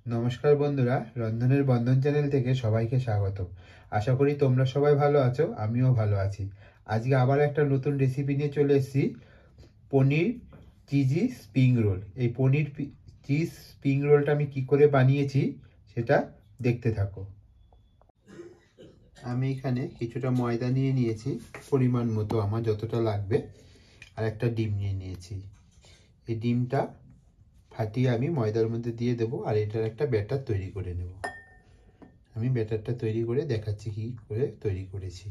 নমস্কার বন্ধুরা, রন্ধনের বন্ধন চ্যানেল থেকে সবাইকে স্বাগত। আশা করি তোমরা সবাই ভালো আছো, আমিও ভালো আছি। আজকে আবার একটা নতুন রেসিপি নিয়ে চলে এসেছি, পনির চিজি স্প্রিং রোল। এই পনির চিজ স্প্রিং রোলটা আমি কি করে বানিয়েছি সেটা দেখতে থাকো। আমি এখানে কিছুটা ময়দা নিয়ে নিয়েছি, পরিমাণ মতো আমার যতটা লাগবে, আর একটা ডিম নিয়ে নিয়েছি। এই ডিমটা ফাটিয়ে আমি ময়দার মধ্যে দিয়ে দেবো, আর এটার একটা ব্যাটার তৈরি করে নেব। আমি ব্যাটারটা তৈরি করে দেখাচ্ছি কি করে তৈরি করেছি।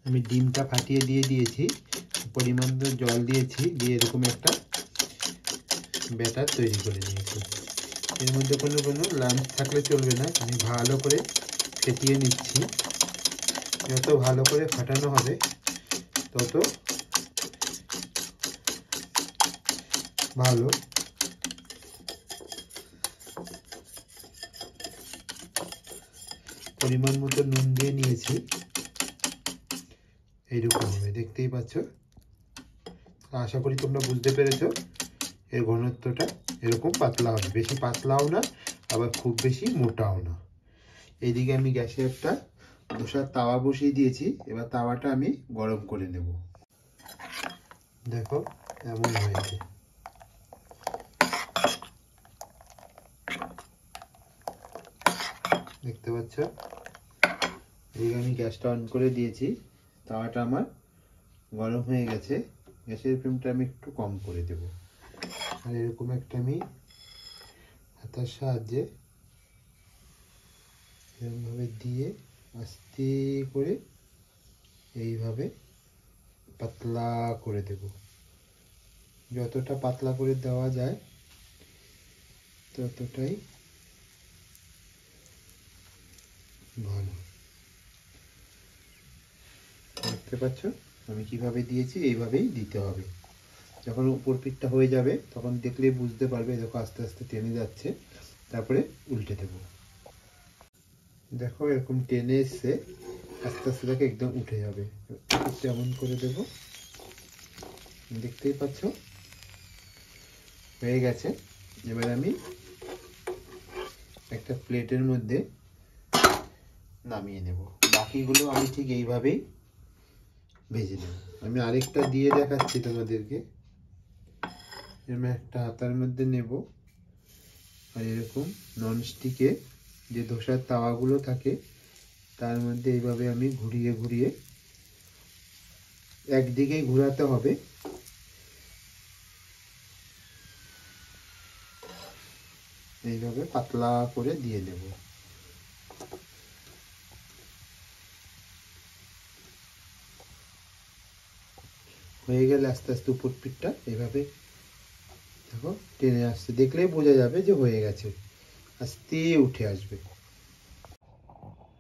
আমি ডিমটা ফাটিয়ে দিয়ে দিয়েছি, পরিমাণ জল দিয়েছি, দিয়ে এরকম একটা ব্যাটার তৈরি করে নিয়েছি। এর মধ্যে কোনো লাম্প থাকলে চলবে না, আমি ভালো করে ফেটিয়ে নিচ্ছি। যত ভালো করে ফাটানো হবে তত ভালো। পরিমাণ মতো নুন দিয়ে নিয়েছি, এইরকম হবে, দেখতেই পাচ্ছ। আশা করি তোমরা বুঝতে পেরেছো। এর ঘনত্বটা এরকম পাতলা হবে, বেশি পাতলাও না আবার খুব বেশি মোটাও না। এইদিকে আমি গ্যাসে একটা ধোসার তাওয়া বসিয়ে দিয়েছি, এবার তাওয়াটা আমি গরম করে নেব। দেখো এমন হয়েছে, দেখতে পাচ্ছ। এদিকে আমি গ্যাসটা অন করে দিয়েছি, তাওয়াটা আমার গরম হয়ে গেছে। গ্যাসের ফ্লেমটা আমি একটু কম করে দেব, আর এরকম একটা আমি হাতার সাহায্যে এরকমভাবে দিয়ে আস্তে করে এইভাবে পাতলা করে দেব। যতটা পাতলা করে দেওয়া যায় ততটাই ভালো। দেখতে পাচ্ছ আমি কিভাবে দিয়েছি, এইভাবেই দিতে হবে। যখন উপর পিঠটা হয়ে যাবে তখন দেখলে বুঝতে পারবে, দেখো আস্তে আস্তে টেনে যাচ্ছে, তারপরে উল্টে দেব। দেখো এরকম টেনে এসে আস্তে আস্তে দেখে একদম উঠে যাবে, এমন করে দেব। দেখতেই পাচ্ছ হয়ে গেছে। এবার আমি একটা প্লেটের মধ্যে নামিয়ে নেব। বাকিগুলো আমি ঠিক এইভাবেই ভেজে নেব। আমি আরেকটা দিয়ে দেখাচ্ছি তোমাদেরকে। আমি একটা হাতার মধ্যে নেব, আর এরকম ননস্টিকে যে ধোসার তাওয়াগুলো থাকে তার মধ্যে এইভাবে আমি ঘুরিয়ে ঘুরিয়ে, একদিকেই ঘোরাতে হবে, এইভাবে পাতলা করে দিয়ে দেব। হয়ে গেলে আস্তে আস্তে উপর পিঠটা এইভাবে দেখো টেনে আসছে, দেখলেই বোঝা যাবে যে হয়ে গেছে, আস্তে উঠে আসবে।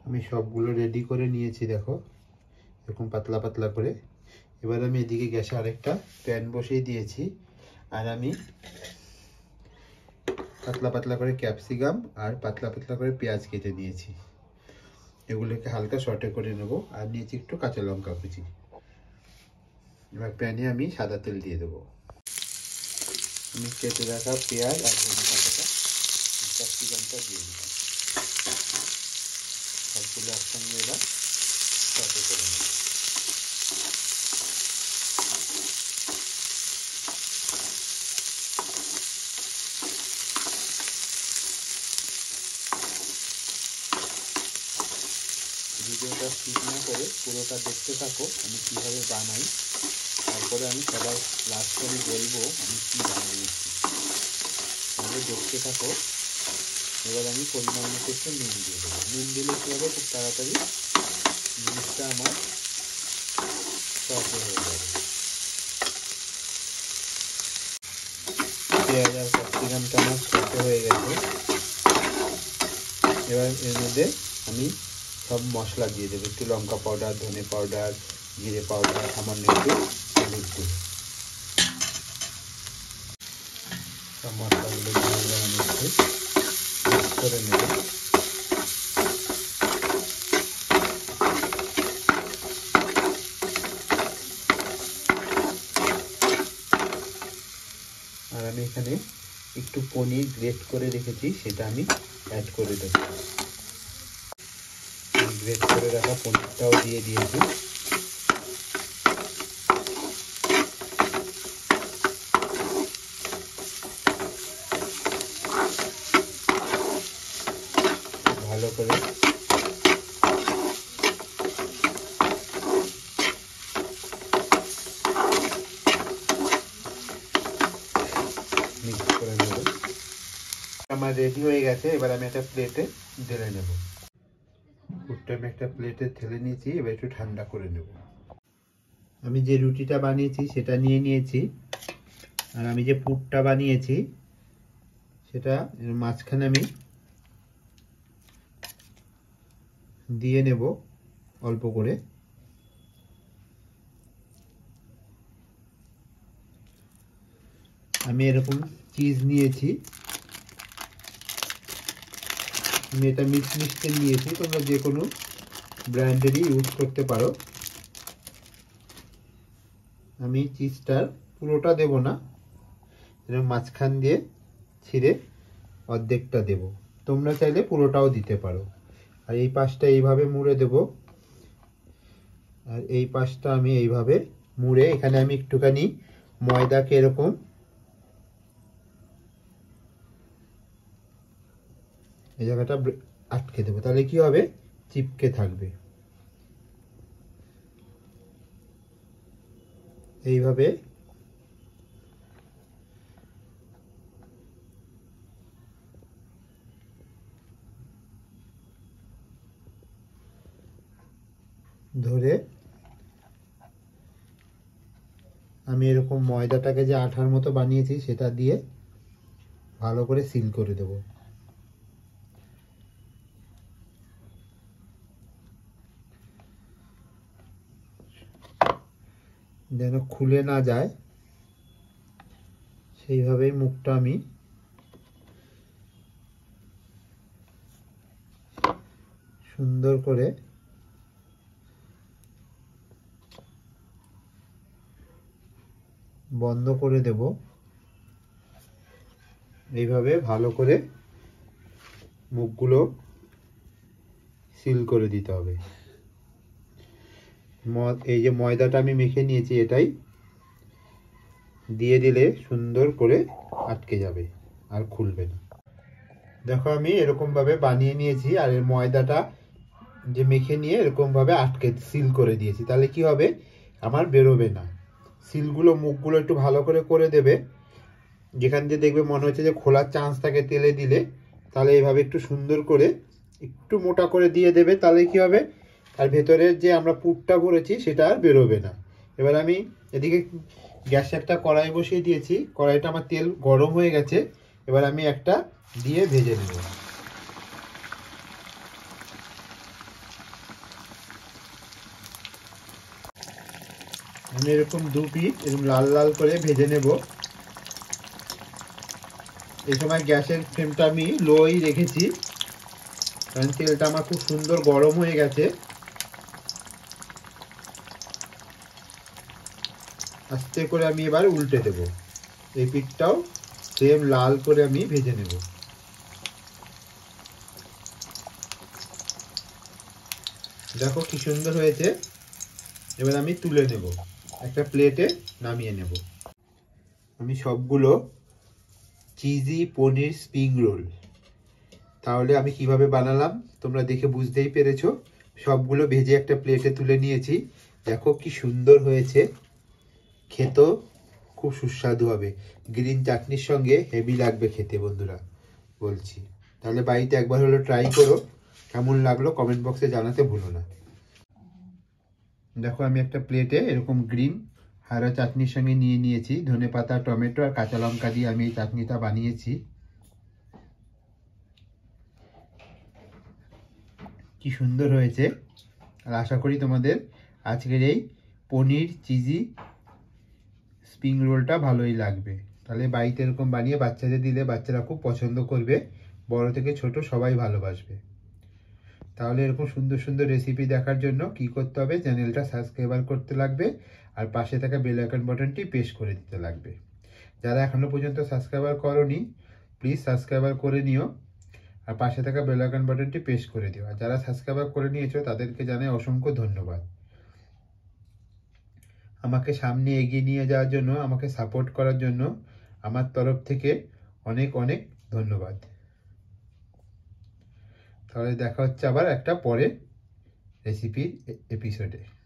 আমি সবগুলো রেডি করে নিয়েছি, দেখো এরকম পাতলা পাতলা করে। এবার আমি এদিকে গ্যাসে আরেকটা প্যান বসিয়ে দিয়েছি, আর আমি পাতলা পাতলা করে ক্যাপসিকাম আর পাতলা পাতলা করে পেঁয়াজ কেটে নিয়েছি। এগুলোকে হালকা সটে করে নেব, আর নিয়েছি একটু কাঁচা লঙ্কা কুচি। এবার প্যানে আমি সাদা তেল দিয়ে দেবো। আমি কেটে রাখা পেঁয়াজ আর ধনে পাতাটা ক্যাপসিকামটা দিয়ে দিলাম। সবগুলো একসঙ্গে এবার সটে করে নেব। ভিডিওটা স্কিপ না করে পুরোটা দেখতে থাকো, আমি কীভাবে বানাই। তারপরে আমি সবার লাস্ট করে বলবো আমি কী বানিয়েছি, তাহলে দেখতে থাকো। এবার আমি পরিমাণ মতো একটু নুন দিয়ে দেবো। নুন দিলে কী হবে, খুব তাড়াতাড়ি জিনিসটা আমার সফট হয়ে যাবে। পেঁয়াজ আর ক্যাপসিকামটা আমার সফট হয়ে গেছে। এবার এর মধ্যে আমি সব মশলা দিয়ে দেবো, একটু লঙ্কা পাউডার, ধনে পাউডার, জিরে পাউডার, সামান্য একটু হলুদ গুঁড়ো। সব মশলাগুলো দিয়ে আমি একটু মিক্স করে নেব। আর আমি এখানে একটু পনির গ্রেট করে রেখেছি সেটা আমি অ্যাড করে দেব। গ্রেট করে রাখা পনিরটাও দিয়ে দিয়েছি। ভালো করে মিক্স করে নেব। আমার রেডি হয়ে গেছে, এবার আমি একটা প্লেটে ঢেলে নেব। পুরটা আমি একটা প্লেটে ঢেলে নিয়েছি, এবার একটু ঠান্ডা করে নেব। আমি যে রুটিটা বানিয়েছি সেটা নিয়ে নিয়েছি, আর আমি যে পুরটা বানিয়েছি সেটা মাঝখানে আমি দিয়ে নেব অল্প করে। আমি এরকম চিজ নিয়েছি, আমি এটা মিক্সড নিয়েছি, তোমরা যে কোনো ব্র্যান্ডেরই ইউজ করতে পারো। আমি চিজটার পুরোটা দেব না, এরকম মাঝখান দিয়ে ছিঁড়ে অর্ধেকটা দেব। তোমরা চাইলে পুরোটাও দিতে পারো। আর এই পাশটা এইভাবে মুড়ে দেব, আর এই পাশটা আমি এইভাবে মুড়ে এখানে আমি একটুখানি ময়দাকে এরকম এই জায়গাটা আটকে দেবো, তাহলে কি হবে, চিপকে থাকবে। এইভাবে ধরে আমি এরকম ময়দাটাকে যে আঠার মতো বানিয়েছি সেটা দিয়ে ভালো করে সিল করে দেব। যেন খুলে না যায় সেইভাবেই মুখটা আমি সুন্দর করে বন্ধ করে দেব। এইভাবে ভালো করে মুখগুলো সিল করে দিতে হবে। এই যে ময়দাটা আমি মেখে নিয়েছি এটাই দিয়ে দিলে সুন্দর করে আটকে যাবে আর খুলবে না। দেখো আমি এরকম ভাবে বানিয়ে নিয়েছি, আর এর ময়দাটা যে মেখে নিয়ে এরকম ভাবে আটকে সিল করে দিয়েছি, তাহলে কি হবে, আমার বেরোবে না। সিলগুলো মুখগুলো একটু ভালো করে করে দেবে, যেখান দিয়ে দেখবে মনে হচ্ছে যে খোলার চান্স থাকে তেলে দিলে, তাহলে এইভাবে একটু সুন্দর করে একটু মোটা করে দিয়ে দেবে, তাহলে কি হবে, আর ভেতরের যে আমরা পুরটা ভরেছি সেটা আর বেরোবে না। এবার আমি এদিকে গ্যাসে একটা কড়াই বসিয়ে দিয়েছি, কড়াইটা আমার তেল গরম হয়ে গেছে, এবার আমি একটা দিয়ে ভেজে নেব। আমি এরকম দু পিস এরকম লাল লাল করে ভেজে নেব। এই সময় গ্যাসের ফ্লেমটা আমি লোই রেখেছি, কারণ তেলটা আমার খুব সুন্দর গরম হয়ে গেছে। আস্তে করে আমি এবার উল্টে দেব, এই পিঠটাও সেম লাল করে আমি ভেজে নেব। দেখো কি সুন্দর হয়েছে। এবার আমি তুলে নেব, একটা প্লেটে নামিয়ে নেব। আমি সবগুলো চিজি পনির স্প্রিং রোল, তাহলে আমি কিভাবে বানালাম তোমরা দেখে বুঝতেই পেরেছো। সবগুলো ভেজে একটা প্লেটে তুলে নিয়েছি। দেখো কি সুন্দর হয়েছে, খেতেও খুব সুস্বাদু হবে। গ্রিন চাটনির সঙ্গে হেভি লাগবে খেতে বন্ধুরা, বলছি। তাহলে বাড়িতে একবার হলো ট্রাই করো, কেমন লাগলো কমেন্ট বক্সে জানাতে ভুলো না। দেখো আমি একটা প্লেটে এরকম গ্রিন হারা চাটনির সঙ্গে নিয়ে নিয়েছি, ধনেপাতা, টমেটো আর কাঁচা লঙ্কা দিয়ে আমি এই চাটনিটা বানিয়েছি। কি সুন্দর হয়েছে, আর আশা করি তোমাদের আজকের এই পনির চিজি স্প্রিং রোলটা ভালোই লাগবে। তাহলে বাড়িতে এরকম বানিয়ে বাচ্চাদের দিলে বাচ্চারা খুব পছন্দ করবে, বড় থেকে ছোট সবাই ভালোবাসবে। তাহলে এরকম সুন্দর সুন্দর রেসিপি দেখার জন্য কি করতে হবে, চ্যানেলটা সাবস্ক্রাইব করতে লাগবে, আর পাশে থাকা বেল আইকন বাটনটি প্রেস করে দিতে লাগবে। যারা এখনো পর্যন্ত সাবস্ক্রাইব করোনি প্লিজ সাবস্ক্রাইবার করে নিও আর পাশে থাকা বেল আইকন বাটনটি প্রেস করে দিও। আর যারা সাবস্ক্রাইবার করে নিয়েছো তাদেরকে জানাই অসংখ্য ধন্যবাদ। আমাকে সামনে এগিয়ে নিয়ে যাওয়ার জন্য, আমাকে সাপোর্ট করার জন্য আমার তরফ থেকে অনেক অনেক ধন্যবাদ। তাহলে দেখা হচ্ছে আবার একটা পরের রেসিপির এপিসোডে।